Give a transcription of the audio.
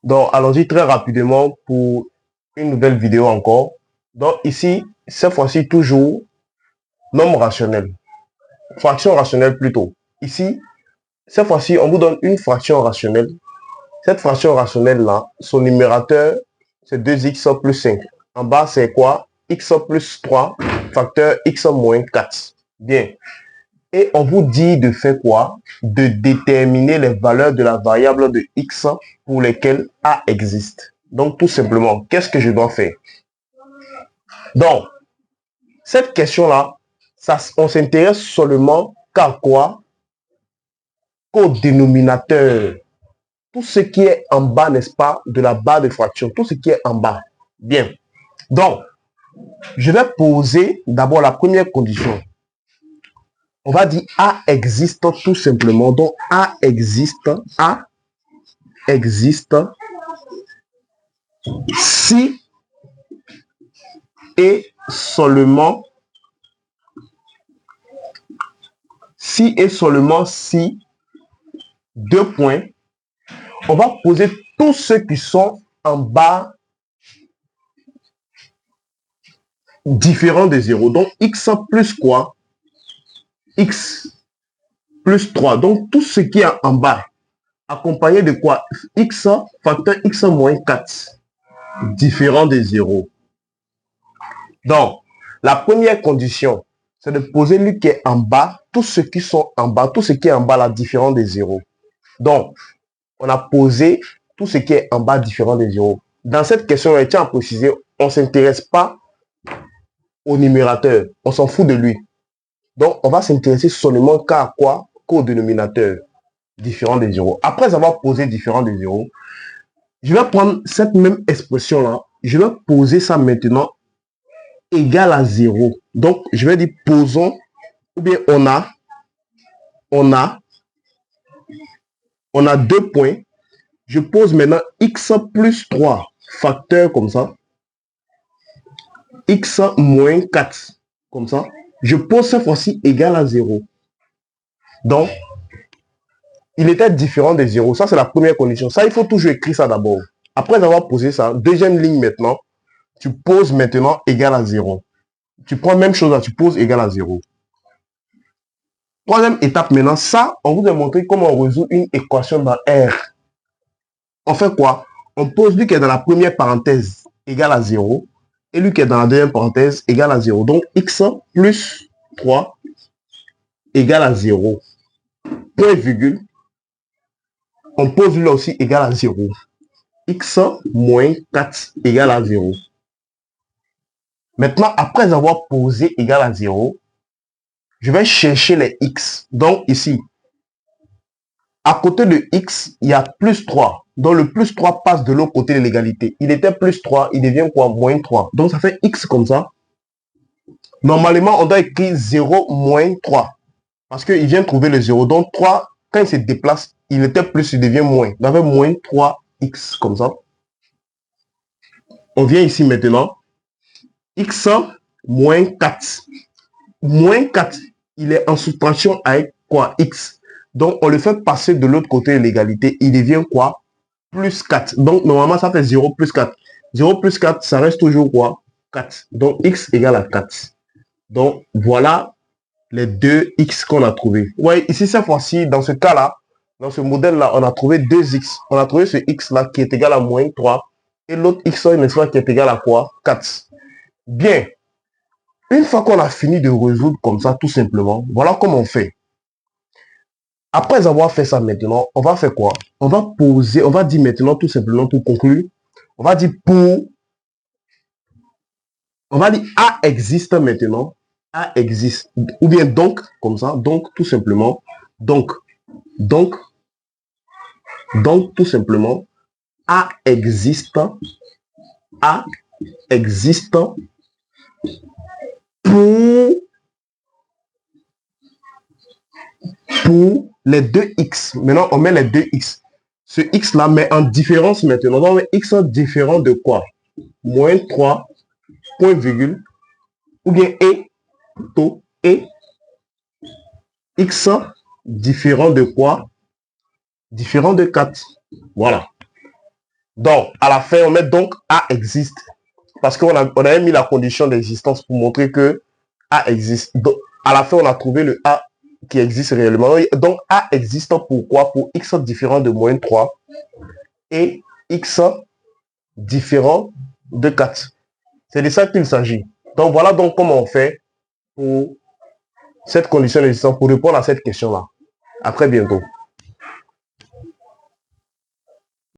Donc, allons-y très rapidement pour une nouvelle vidéo encore. Donc, ici, cette fois-ci, toujours, nombre rationnel. Fraction rationnelle plutôt. Ici, cette fois-ci, on vous donne une fraction rationnelle. Cette fraction rationnelle-là, son numérateur, c'est 2x plus 5. En bas, c'est quoi? X plus 3, facteur x moins 4. Bien. Et on vous dit de faire quoi? De déterminer les valeurs de la variable de x pour lesquelles a existe. Donc, tout simplement, qu'est-ce que je dois faire? Donc, cette question-là, on s'intéresse seulement qu'à quoi? Qu'au dénominateur. Tout ce qui est en bas, n'est-ce pas, de la barre de fraction. Tout ce qui est en bas. Bien. Donc, je vais poser d'abord la première condition. On va dire A existe tout simplement. Donc, A existe si et seulement si, deux points, on va poser tous ceux qui sont en bas différents de 0. Donc, x plus quoi? X plus 3. Donc, tout ce qui est en bas, accompagné de quoi? X facteur x moins 4, différent de 0. Donc, la première condition, c'est de poser lui qui est en bas, tous ceux qui sont en bas, tout ce qui est en bas là, différent de 0. Donc, on a posé tout ce qui est en bas différent de 0. Dans cette question, je tiens à préciser, on ne s'intéresse pas au numérateur, on s'en fout de lui. Donc, on va s'intéresser seulement qu'à quoi? Qu'au dénominateur, différent de 0. Après avoir posé différent de 0, je vais prendre cette même expression-là, je vais poser ça maintenant égal à 0. Donc, je vais dire posons, ou bien on a deux points. Je pose maintenant x plus 3, facteur comme ça, x moins 4, comme ça. Je pose cette fois-ci égal à 0. Donc, il était différent de 0. Ça, c'est la première condition. Ça, il faut toujours écrire ça d'abord. Après avoir posé ça, deuxième ligne maintenant, tu poses maintenant égal à 0. Tu prends la même chose là, tu poses égal à 0. Troisième étape maintenant, ça, on vous a montré comment on résout une équation dans R. On fait quoi? On pose lui qui est dans la première parenthèse égal à 0 et lui qui est dans la deuxième parenthèse égal à 0. Donc, x plus 3 égale à 0. Point virgule. On pose lui aussi égal à 0. X moins 4 égale à 0. Maintenant, après avoir posé égal à 0, je vais chercher les x. Donc, ici, à côté de x, il y a plus 3. Donc, le plus 3 passe de l'autre côté de l'égalité. Il était plus 3, il devient quoi? Moins 3. Donc, ça fait x comme ça. Normalement, on doit écrire 0 moins 3. Parce qu'il vient trouver le 0. Donc, 3, quand il se déplace, il était plus, il devient moins. Donc, avec moins 3x comme ça. On vient ici maintenant. X moins 4. Moins 4, il est en soustraction avec quoi? X. Donc, on le fait passer de l'autre côté de l'égalité. Il devient quoi? Plus 4. Donc, normalement, ça fait 0 plus 4. 0 plus 4, ça reste toujours quoi? 4. Donc, x égale à 4. Donc, voilà les deux x qu'on a trouvés. Ouais, ici, cette fois-ci, dans ce cas-là, dans ce modèle-là, on a trouvé deux x. On a trouvé ce x-là qui est égal à moins 3. Et l'autre x, n'est-ce pas, qui est égal à quoi? 4. Bien. Une fois qu'on a fini de résoudre comme ça, tout simplement, voilà comment on fait. Après avoir fait ça maintenant, on va faire quoi? On va poser, on va dire maintenant tout simplement pour conclure, on va dire on va dire A existe maintenant, A existe, ou bien donc, comme ça, donc tout simplement, donc, tout simplement, A existe pour les deux x. Maintenant, on met les deux x. Ce x-là met en différence maintenant. Donc, x différent de quoi? Moins 3, point virgule, ou bien et x différent de quoi? Différent de 4. Voilà. Donc, à la fin, on met donc A existe. Parce qu'on a mis la condition d'existence pour montrer que A existe. Donc, à la fin, on a trouvé le A qui existe réellement. Donc, A existe pourquoi? Pour X différent de moins 3 et X différent de 4. C'est de ça qu'il s'agit. Donc, voilà donc comment on fait pour cette condition d'existence, pour répondre à cette question-là. À très bientôt.